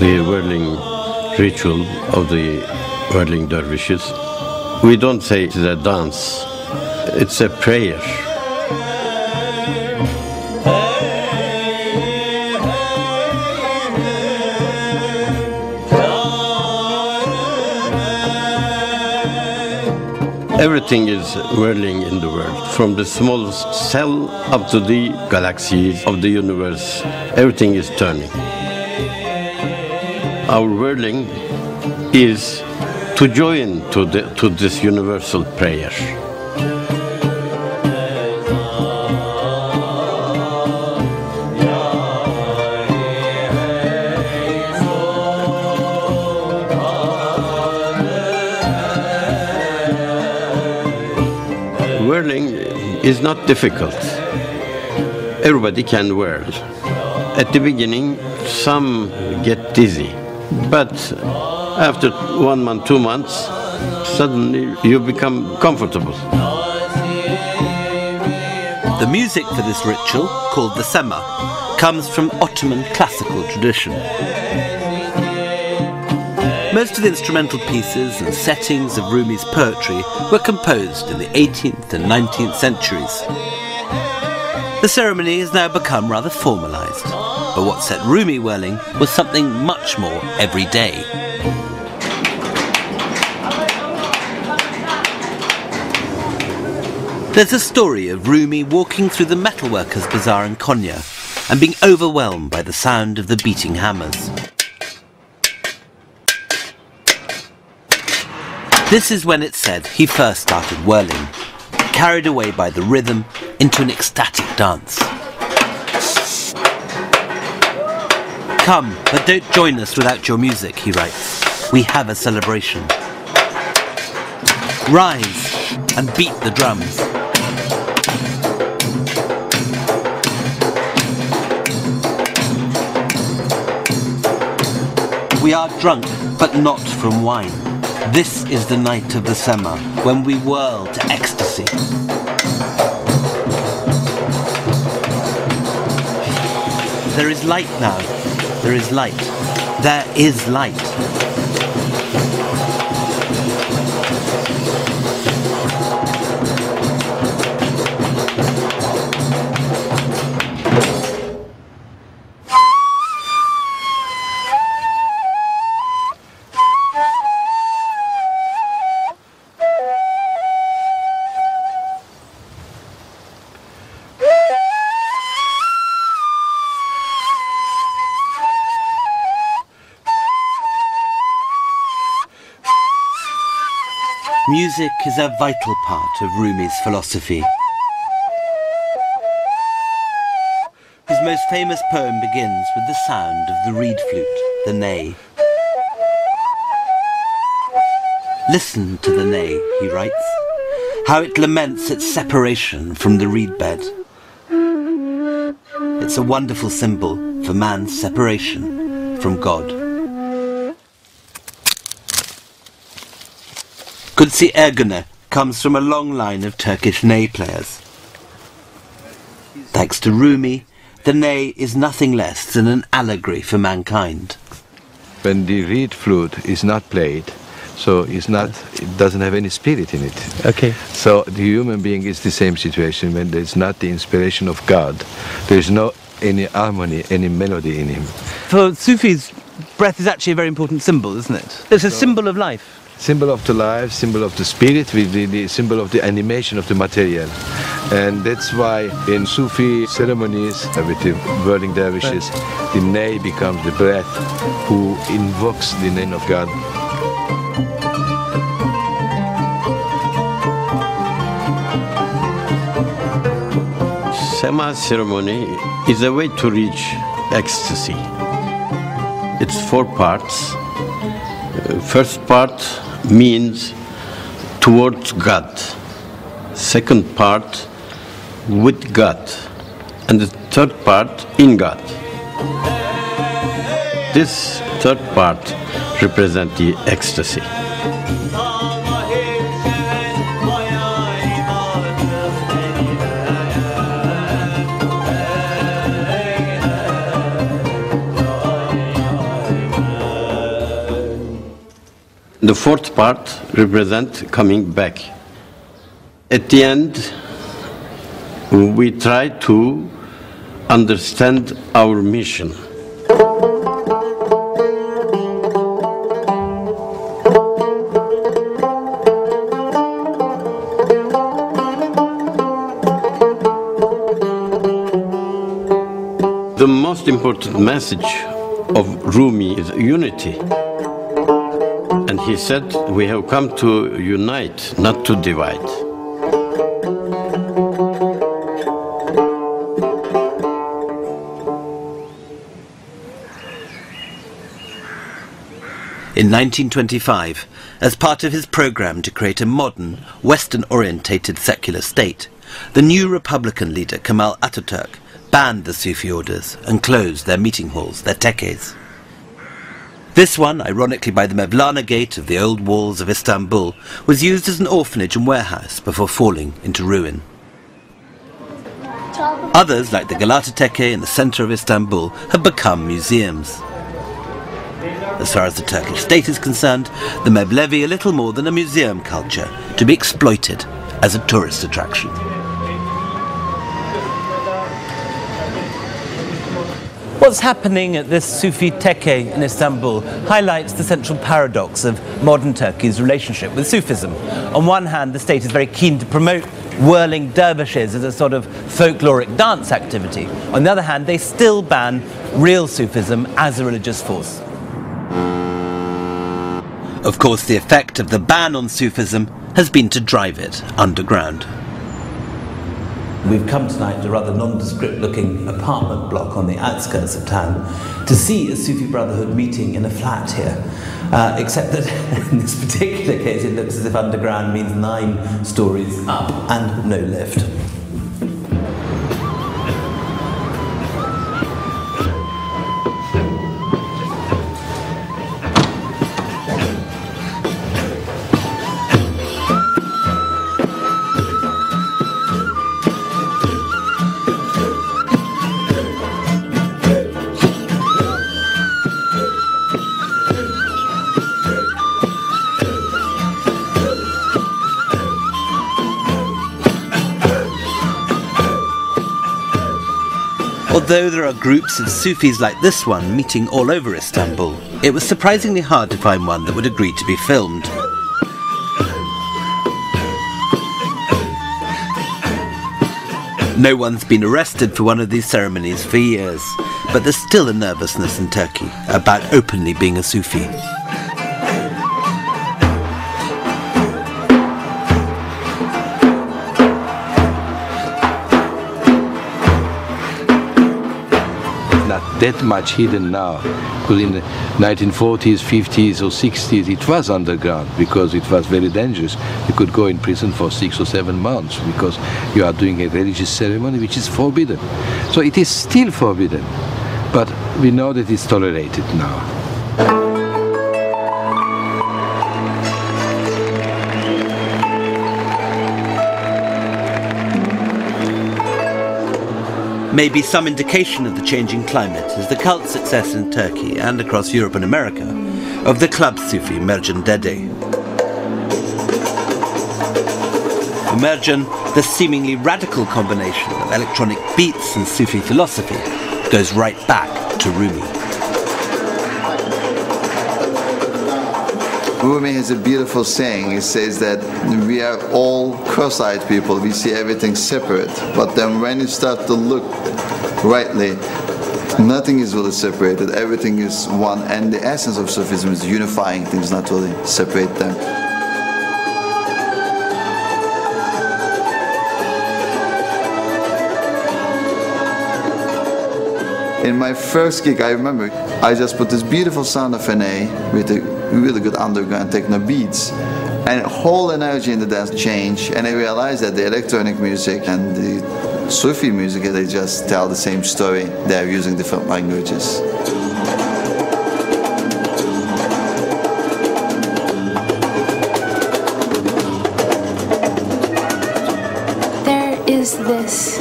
the whirling ritual of the whirling dervishes. We don't say it's a dance, it's a prayer. Everything is whirling in the world, from the smallest cell up to the galaxies of the universe. Everything is turning. Our whirling is to join to this universal prayer. Whirling is not difficult. Everybody can whirl. At the beginning, some get dizzy, but after 1 month, 2 months, suddenly you become comfortable. The music for this ritual, called the sema, comes from Ottoman classical tradition. Most of the instrumental pieces and settings of Rumi's poetry were composed in the 18th and 19th centuries. The ceremony has now become rather formalised, but what set Rumi whirling was something much more everyday. There's a story of Rumi walking through the metalworkers' bazaar in Konya and being overwhelmed by the sound of the beating hammers. This is when it's said he first started whirling, carried away by the rhythm into an ecstatic dance. "Come, but don't join us without your music," he writes. "We have a celebration. Rise and beat the drums." "We are drunk, but not from wine. This is the night of the sema, when we whirl to ecstasy." There is light now. There is light. There is light. Music is a vital part of Rumi's philosophy. His most famous poem begins with the sound of the reed flute, the ney. "Listen to the ney," he writes, "how it laments its separation from the reed bed. It's a wonderful symbol for man's separation from God." Kudsi Ergüne comes from a long line of Turkish ney players. Thanks to Rumi, the ney is nothing less than an allegory for mankind. When the reed flute is not played, so it doesn't have any spirit in it. Okay. So the human being is the same situation. When there's not the inspiration of God, there's no any harmony, any melody in him. For Sufis, breath is actually a very important symbol, isn't it? It's a symbol of life. Symbol of the life, symbol of the spirit, with the symbol of the animation of the material. And that's why in Sufi ceremonies with the whirling dervishes, the ney becomes the breath who invokes the name of God. Sema ceremony is a way to reach ecstasy. It's 4 parts. First part means towards God. Second part, with God. And the third part, in God. This third part represents the ecstasy. The fourth part represents coming back. At the end, we try to understand our mission. The most important message of Rumi is unity. And he said, we have come to unite, not to divide. In 1925, as part of his program to create a modern, Western-orientated secular state, the new Republican leader Kemal Ataturk banned the Sufi orders and closed their meeting halls, their tekkes. This one, ironically by the Mevlana Gate of the old walls of Istanbul, was used as an orphanage and warehouse before falling into ruin. Others, like the Galata Tekke in the centre of Istanbul, have become museums. As far as the Turkish state is concerned, the Mevlevi are little more than a museum culture to be exploited as a tourist attraction. What's happening at this Sufi Tekke in Istanbul highlights the central paradox of modern Turkey's relationship with Sufism. On one hand, the state is very keen to promote whirling dervishes as a sort of folkloric dance activity. On the other hand, they still ban real Sufism as a religious force. Of course, the effect of the ban on Sufism has been to drive it underground. We've come tonight to a rather nondescript looking apartment block on the outskirts of town to see a Sufi Brotherhood meeting in a flat here. Except that in this particular case it looks as if underground means 9 stories up and no lift. Although there are groups of Sufis like this one meeting all over Istanbul, it was surprisingly hard to find one that would agree to be filmed. No one's been arrested for one of these ceremonies for years, but there's still a nervousness in Turkey about openly being a Sufi. That much hidden now, because in the 1940s, 50s or 60s it was underground because it was very dangerous. You could go in prison for 6 or 7 months because you are doing a religious ceremony which is forbidden. So it is still forbidden, but we know that it's tolerated now. Maybe some indication of the changing climate is the cult success in Turkey and across Europe and America of the club Sufi Mercan Dede. For Mercan, the seemingly radical combination of electronic beats and Sufi philosophy goes right back to Rumi. Rumi has a beautiful saying. He says that we are all cross-eyed people. We see everything separate. But then when you start to look rightly, nothing is really separated. Everything is one. And the essence of Sufism is unifying things, not really separate them. In my first gig, I remember, I just put this beautiful sound of an A with a really good underground techno beats, and whole energy in the dance changed, and I realized that the electronic music and the Sufi music, they just tell the same story. They're using different languages. There is this